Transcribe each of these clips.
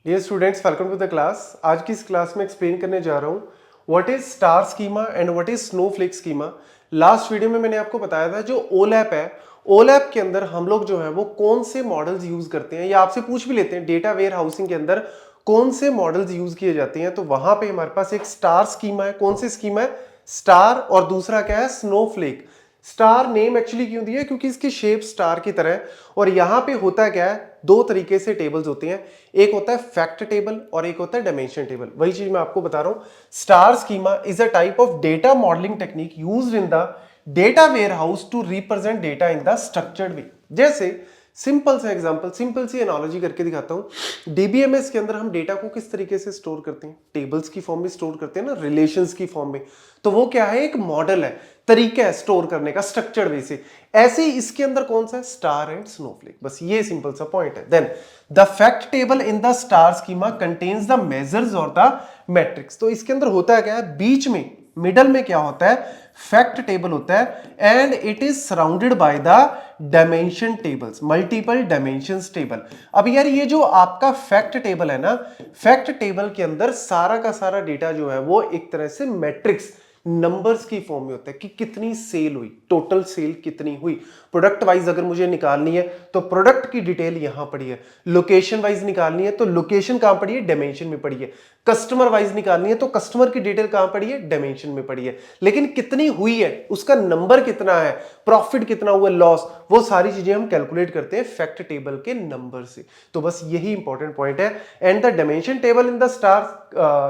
Dear students, welcome to the class. आज की इस क्लास में एक्सप्लेन करने जा रहा हूँ what is star schema and what is Snowflake schema. Last video में मैंने आपको बताया था जो ओलैप है, ओलैप के अंदर हम लोग जो है वो कौन से मॉडल्स यूज करते हैं या आपसे पूछ भी लेते हैं डेटा वेयर हाउसिंग के अंदर कौन से मॉडल्स यूज किए जाते हैं। तो वहां पे हमारे पास एक स्टार स्कीमा है। कौन सी स्कीमा है? स्टार। और दूसरा क्या है? स्नोफ्लेक। स्टार नेम एक्चुअली क्यों दिया है? क्योंकि इसकी शेप स्टार की तरह है। और यहां पे होता क्या है, दो तरीके से टेबल्स होते हैं, एक होता है फैक्ट टेबल और एक होता है डायमेंशन टेबल। वही चीज मैं आपको बता रहा हूं। Star schema is a type of data modelling technique used in the data warehouse to represent data in the structured way. जैसे सिंपल सा एग्जांपल, सिंपल सी एनालॉजी करके दिखाता हूं। डीबीएमएस के अंदर हम डेटा को किस तरीके से स्टोर करते हैं? टेबल्स की फॉर्म में स्टोर करते हैं ना, रिलेशंस की फॉर्म में। तो वो क्या है? एक मॉडल है, तरीका है स्टोर करने का स्ट्रक्चर्ड वे से। ऐसे ही इसके अंदर कौन सा है? Star and snowflake. बस ये सिंपल सा पॉइंट है। Then the fact table in the star schema contains the measures और द मैट्रिक्स। तो इसके अंदर होता है क्या है? बीच में मिडल में क्या होता है? फैक्ट टेबल होता है and it is surrounded by the dimension tables, multiple dimensions table. अब यार ये जो आपका फैक्ट टेबल है ना, फैक्ट टेबल के अंदर सारा का सारा डेटा जो है वो एक तरह से मैट्रिक्स, नंबर्स की फॉर्म में होता है कि कितनी सेल हुई, टोटल सेल कितनी हुई। प्रोडक्ट वाइज अगर मुझे निकालनी है तो प्रोडक्ट की डिटेल यहां पड़ी है। लोकेशन वाइज निकालनी है तो लोकेशन कहां पड़ी है? डायमेंशन में पड़ी है। कस्टमर वाइज निकालनी है तो कस्टमर की डिटेल कहां पड़ी है? डायमेंशन में पड़ी है। लेकिन कितनी हुई है, उसका नंबर कितना है, प्रॉफिट कितना हुआ, लॉस, वो सारी चीजें हम कैलकुलेट करते हैं फैक्ट टेबल के नंबर से। तो बस यही इंपॉर्टेंट पॉइंट है। And the dimension table in the star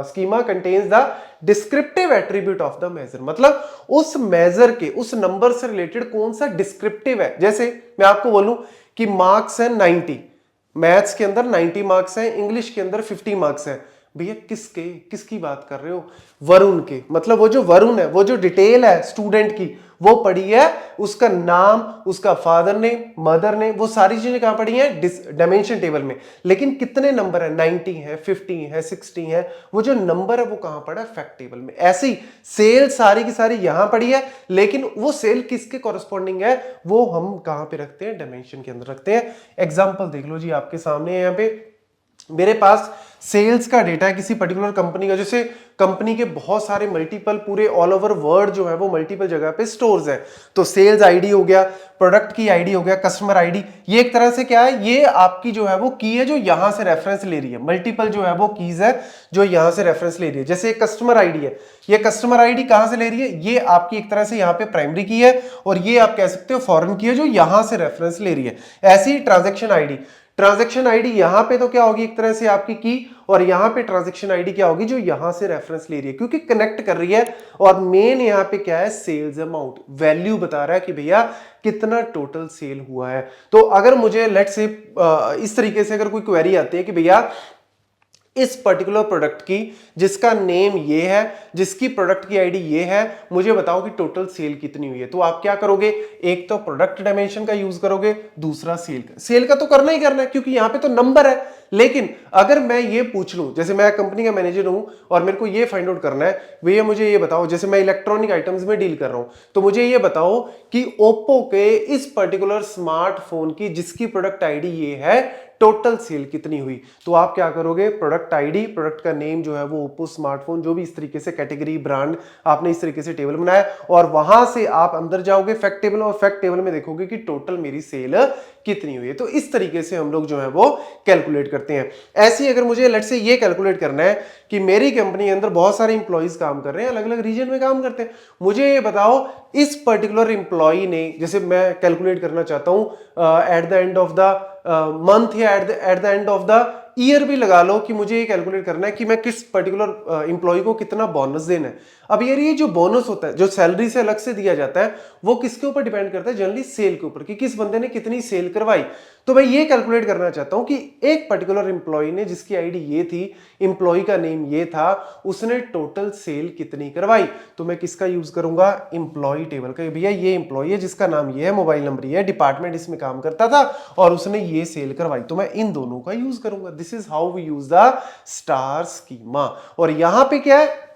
schema contains the descriptive attribute of the measure. मतलब उस मेजर के, उस नंबर से रिलेटेड कौन सा डिस्क्रिप्टिव है। जैसे मैं आपको बोलूं कि मार्क्स है 90, मैथ्स के अंदर 90 मार्क्स है, इंग्लिश के अंदर 50 मार्क्स है। भैया किसके, किसकी बात कर रहे हो? वरुण के। मतलब वो जो वरुण है, वो जो डिटेल है स्टूडेंट की, वो पड़ी है, उसका नाम, उसका फादर ने, मदर ने, वो सारी चीजें कहां पड़ी हैं? डायमेंशन टेबल में। लेकिन कितने नंबर है? 90 है, 50 है, 60 है, वो जो नंबर है वो कहां पड़ा है? फैक्ट टेबल में। ऐसे ही सेल सारी की सारी यहां पड़ी है, लेकिन वो सेल किसके कॉरेस्पॉन्डिंग है वो हम कहां पे रखते हैं? डायमेंशन के अंदर रखते हैं। एग्जांपल देख लो जी, आपके सामने है। यहां पे मेरे पास सेल्स का डेटा है किसी पर्टिकुलर कंपनी का। जैसे कंपनी के बहुत सारे मल्टीपल, पूरे ऑल ओवर वर्ल्ड जो है वो मल्टीपल जगह पे स्टोर्स है। तो सेल्स आईडी हो गया, प्रोडक्ट की आईडी हो गया, कस्टमर आईडी। ये एक तरह से क्या है? ये आपकी जो है वो की है जो यहां से रेफरेंस ले रही है। मल्टीपल जो है वो कीज है जो यहां से रेफरेंस ले रही है। जैसे कस्टमर आईडी है, ये कस्टमर आईडी कहां से ले रही है? ये आपकी एक तरह से यहां पे प्राइमरी की है, और ये आप कह सकते हो फॉरेन की है जो यहां से रेफरेंस ले रही है। ऐसी ट्रांजैक्शन आईडी, ट्रांजैक्शन आईडी यहां पे तो क्या होगी? एक तरह से आपकी की, और यहां पे ट्रांजैक्शन आईडी क्या होगी? जो यहां से रेफरेंस ले रही है, क्योंकि कनेक्ट कर रही है। और मेन यहां पे क्या है? सेल्स अमाउंट, वैल्यू बता रहा है कि भैया कितना टोटल सेल हुआ है। तो अगर मुझे लेट्स से इस तरीके से अगर कोई क्वेरी आती है कि भैया इस पर्टिकुलर प्रोडक्ट की, जिसका नेम ये है, जिसकी प्रोडक्ट की आईडी ये है, मुझे बताओ कि टोटल सेल कितनी हुई है। तो आप क्या करोगे? एक तो प्रोडक्ट डायमेंशन का यूज करोगे, दूसरा सेल का। सेल का तो करना ही करना है क्योंकि यहां पे तो नंबर है। लेकिन अगर मैं ये पूछ लूं, जैसे मैं कंपनी का मैनेजर हूं और मेरे को ये फाइंड आउट करना है, भैया मुझे ये बताओ, जैसे मैं इलेक्ट्रॉनिक आइटम्स में डील कर रहा हूं, तो मुझे ये बताओ कि ओप्पो के इस पर्टिकुलर स्मार्टफोन की, जिसकी प्रोडक्ट आईडी ये है, टोटल सेल कितनी हुई। तो आप क्या करोगे? प्रोडक्ट आईडी, प्रोडक्ट का नेम जो है वो ओप्पो स्मार्टफोन, जो भी इस तरीके से कैटेगरी, ब्रांड आपने इस तरीके से टेबल बनाया, और वहां से आप अंदर जाओगे फैक्ट टेबल, और फैक्ट टेबल में देखोगे कि टोटल मेरी सेल कितनी हुई है। तो इस तरीके से हम लोग जो है वो कैलकुलेट करते हैं। ऐसे ही अगर मुझे लेट्स से ये कैलकुलेट करना है कि मेरी कंपनी के अंदर बहुत सारे इंप्लॉइज काम कर रहे हैं, अलग अलग रीजन में काम करते हैं, मुझे ये बताओ इस पर्टिकुलर इंप्लॉई ने, जैसे मैं कैलकुलेट करना चाहता हूं at the end of the month या at the end of the year भी लगा लो, कि मुझे ये कैलकुलेट करना है कि मैं किस पर्टिकुलर इंप्लॉय को कितना बोनस देना है। अब यार ये जो बोनस होता है, जो सैलरी से अलग से दिया जाता है, वो किसके ऊपर डिपेंड करता है? जनरली सेल के ऊपर, कि किस बंदे ने कितनी सेल करवाई। तो मैं ये कैलकुलेट करना चाहता हूं कि एक पर्टिकुलर इंप्लॉय ने, जिसकी आईडी ये थी, इंप्लॉय का नेम ये था, उसने टोटल सेल कितनी करवाई। तो मैं किसका यूज करूंगा? इंप्लॉय टेबल का। भैया ये इंप्लॉय है, जिसका नाम ये है, मोबाइल नंबर ये है, डिपार्टमेंट इसमें काम करता था, और उसने ये सेल करवाई, तो मैं इन दोनों का यूज करूंगा। This is how we use the star schema. और यहां पे क्या है?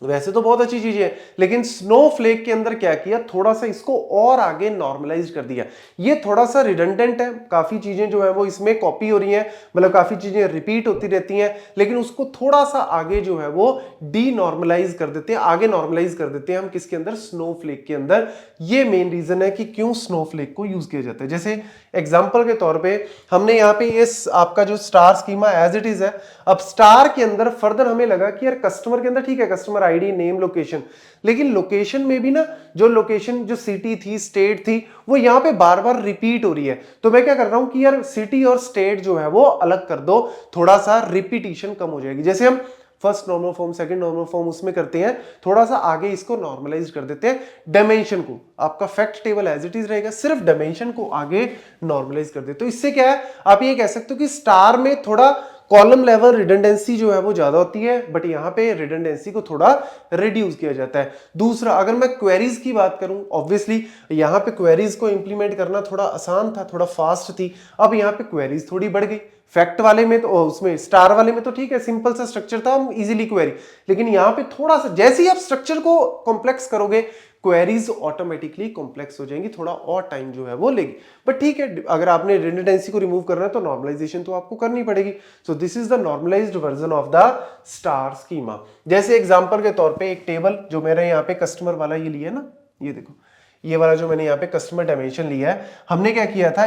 वैसे तो बहुत अच्छी चीजें है, लेकिन स्नोफ्लेक के अंदर क्या किया, थोड़ा सा इसको और आगे नॉर्मलाइज कर दिया। ये थोड़ा सा रिडंडेंट है, काफी चीजें जो है वो इसमें कॉपी हो रही हैं, मतलब काफी चीजें रिपीट होती रहती हैं, लेकिन उसको थोड़ा सा आगे जो है वो डी नॉर्मलाइज कर देते हैं, आगे नॉर्मलाइज कर देते हैं हम किसके अंदर, स्नोफ्लेक के अंदर। ये मेन रीजन है कि क्यों स्नोफ्लेक को यूज किया जाता है। जैसे एग्जाम्पल के तौर पे हमने यहाँ पे इस आपका जो star schema as it is है, अब स्टार के अंदर फर्दर हमें लगा कि यार कस्टमर के अंदर ठीक है, कस्टमर आईडी, नेम, लोकेशन, लेकिन लोकेशन में भी ना जो लोकेशन, जो सिटी थी, स्टेट थी, वो यहाँ पे बार बार रिपीट हो रही है। तो मैं क्या कर रहा हूं कि यार सिटी और स्टेट जो है वो अलग कर दो, थोड़ा सा रिपीटिशन कम हो जाएगी। जैसे हम first normal form, second normal form उसमें करते हैं, थोड़ा सा आगे इसको नॉर्मलाइज कर देते हैं। डायमेंशन को, आपका fact table as it is रहेगा, सिर्फ डायमेंशन को आगे नॉर्मलाइज कर देते। तो इससे क्या है, आप ये कह सकते हो कि स्टार में थोड़ा कॉलम लेवल रिडंडेंसी जो है वो ज्यादा होती है, बट यहां पे रिडंडेंसी को थोड़ा रिड्यूस किया जाता है। दूसरा, अगर मैं क्वेरीज की बात करूं, ऑब्वियसली यहां पे क्वेरीज को इंप्लीमेंट करना थोड़ा आसान था, थोड़ा फास्ट थी। अब यहां पे क्वेरीज थोड़ी बढ़ गई। फैक्ट वाले में तो, उसमें स्टार वाले में तो ठीक है, सिंपल सा स्ट्रक्चर था, हम इजीली क्वेरी, लेकिन यहां पे थोड़ा सा, जैसे ही आप स्ट्रक्चर को कॉम्प्लेक्स करोगे, क्वेरीज ऑटोमेटिकली कॉम्प्लेक्स हो जाएंगी, थोड़ा और टाइम जो है वो लेगी। बट ठीक है, अगर आपने रिडंडेंसी को रिमूव करना है तो नॉर्मलाइजेशन तो आपको करनी पड़ेगी। So this is the normalised version of the star schema. जैसे एग्जांपल के तौर पे एक टेबल जो मेरे यहाँ पे कस्टमर वाला ये लिया ना, ये देखो, ये वाला जो मैंने यहाँ पे कस्टमर डायमेंशन लिया है, हमने क्या किया था,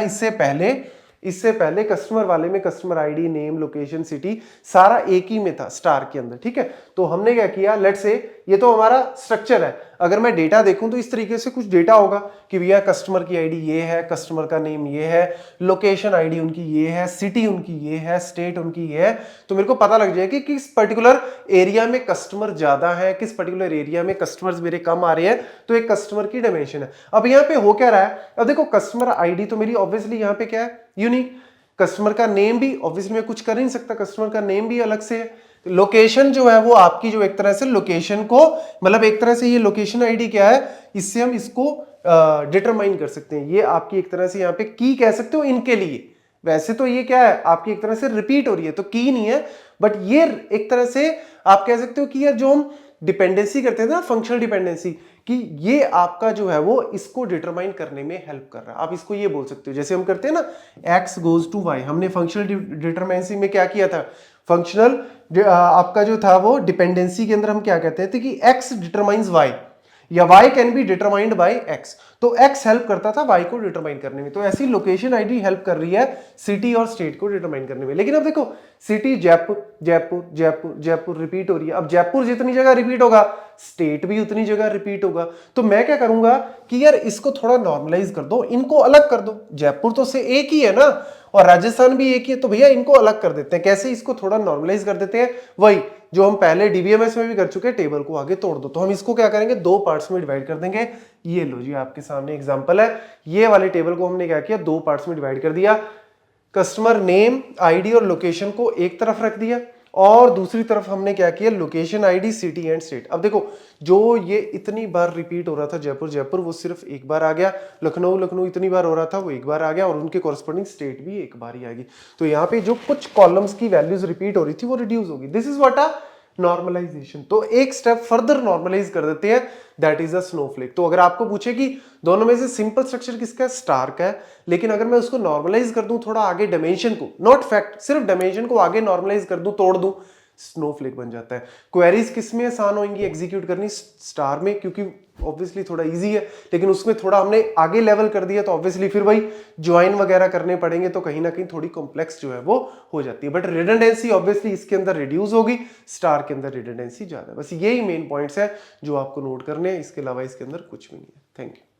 इससे पहले कस्टमर वाले में customer ID, name, location, city सारा एक ही में था स्टार के अंदर, ठीक है। तो हमने क्या किया, लेट्स से ये तो हमारा स्ट्रक्चर है, अगर मैं डेटा देखूं तो इस तरीके से कुछ डेटा होगा कि भैया कस्टमर की आईडी ये है, कस्टमर का नेम ये है, लोकेशन आईडी उनकी ये है, सिटी उनकी ये है, स्टेट उनकी ये है। तो मेरे को पता लग जाएगा कि किस पर्टिकुलर एरिया में कस्टमर ज्यादा है, किस पर्टिकुलर एरिया में कस्टमर्स मेरे कम आ रहे हैं, तो एक कस्टमर की डायमेंशन है। अब यहाँ पे हो क्या रहा है, अब देखो कस्टमर आईडी तो मेरी ऑब्वियसली यहाँ पे क्या है, यूनिक। कस्टमर का नेम भी ऑब्वियसली मैं कुछ कर नहीं सकता, कस्टमर का नेम भी अलग से है। लोकेशन जो है वो आपकी जो एक तरह से लोकेशन को, मतलब एक तरह से ये लोकेशन आईडी क्या है, इससे हम इसको डिटरमाइन कर सकते हैं। ये आपकी एक तरह से यहाँ पे की कह सकते हो इनके लिए। वैसे तो ये क्या है, आपकी एक तरह से रिपीट हो रही है, तो की नहीं है, बट ये एक तरह से आप कह सकते हो कि यार जो हम डिपेंडेंसी करते हैं ना, फंक्शनल डिपेंडेंसी, कि ये आपका जो है वो इसको डिटरमाइन करने में हेल्प कर रहा है। आप इसको ये बोल सकते हो, जैसे हम करते हैं ना x गोज टू y, हमने फंक्शनल डिटरमाइनेंसी में क्या किया था, फंक्शनल आपका जो था वो डिपेंडेंसी के अंदर हम क्या कहते थे कि x डिटरमाइंस y या y can be determined by x, तो x हेल्प करता था y को डिटरमाइन करने में। तो ऐसी लोकेशन आईडी हेल्प कर रही है सिटी और स्टेट को डिटरमाइन करने में। लेकिन अब देखो सिटी जयपुर जयपुर जयपुर जयपुर रिपीट हो रही है, अब जयपुर जितनी जगह रिपीट होगा, स्टेट भी उतनी जगह रिपीट होगा। तो मैं क्या करूंगा कि यार इसको थोड़ा नॉर्मलाइज कर दो, इनको अलग कर दो। जयपुर तो से एक ही है ना, और राजस्थान भी एक ही है, तो भैया इनको अलग कर देते हैं। कैसे, इसको थोड़ा नॉर्मलाइज कर देते हैं, वही जो हम पहले डीबीएमएस में भी कर चुके हैं, टेबल को आगे तोड़ दो। तो हम इसको क्या करेंगे, दो पार्ट्स में डिवाइड कर देंगे। ये लो जी, आपके सामने एग्जांपल है, ये वाले टेबल को हमने क्या किया, दो पार्ट्स में डिवाइड कर दिया। कस्टमर नेम, आईडी और लोकेशन को एक तरफ रख दिया, और दूसरी तरफ हमने क्या किया, location, ID, city and state. अब देखो जो ये इतनी बार रिपीट हो रहा था जयपुर जयपुर, वो सिर्फ एक बार आ गया। लखनऊ लखनऊ इतनी बार हो रहा था, वो एक बार आ गया, और उनके कॉरस्पॉन्डिंग स्टेट भी एक बार ही आ गई। तो यहाँ पे जो कुछ कॉलम्स की वैल्यूज रिपीट हो रही थी वो रिड्यूस होगी। This is what a normalisation. तो एक स्टेप फर्दर नॉर्मलाइज कर देते हैं, दैट इज अ स्नोफ्लेक। तो अगर आपको पूछे कि दोनों में से सिंपल स्ट्रक्चर किसका है, स्टार का है, लेकिन अगर मैं उसको नॉर्मलाइज कर दूं थोड़ा आगे, डायमेंशन को, नॉट फैक्ट, सिर्फ डायमेंशन को आगे नॉर्मलाइज कर दूं, तोड़ दूं, स्नोफ्लेक बन जाता है। क्वेरीज किस में आसान होंगी एग्जीक्यूट करनी, स्टार में, क्योंकि ऑब्वियसली थोड़ा इजी है, लेकिन उसमें थोड़ा हमने आगे लेवल कर दिया, तो ऑब्वियसली फिर वही ज्वाइन वगैरह करने पड़ेंगे, तो कहीं ना कहीं थोड़ी कॉम्प्लेक्स जो है वो हो जाती है। बट रिडंडेंसी ऑब्वियसली इसके अंदर रिड्यूस होगी, स्टार के अंदर रिडंडेंसी ज्यादा है। बस यही मेन पॉइंट्स है जो आपको नोट करने हैं, इसके अलावा इसके अंदर कुछ भी नहीं है। Thank you.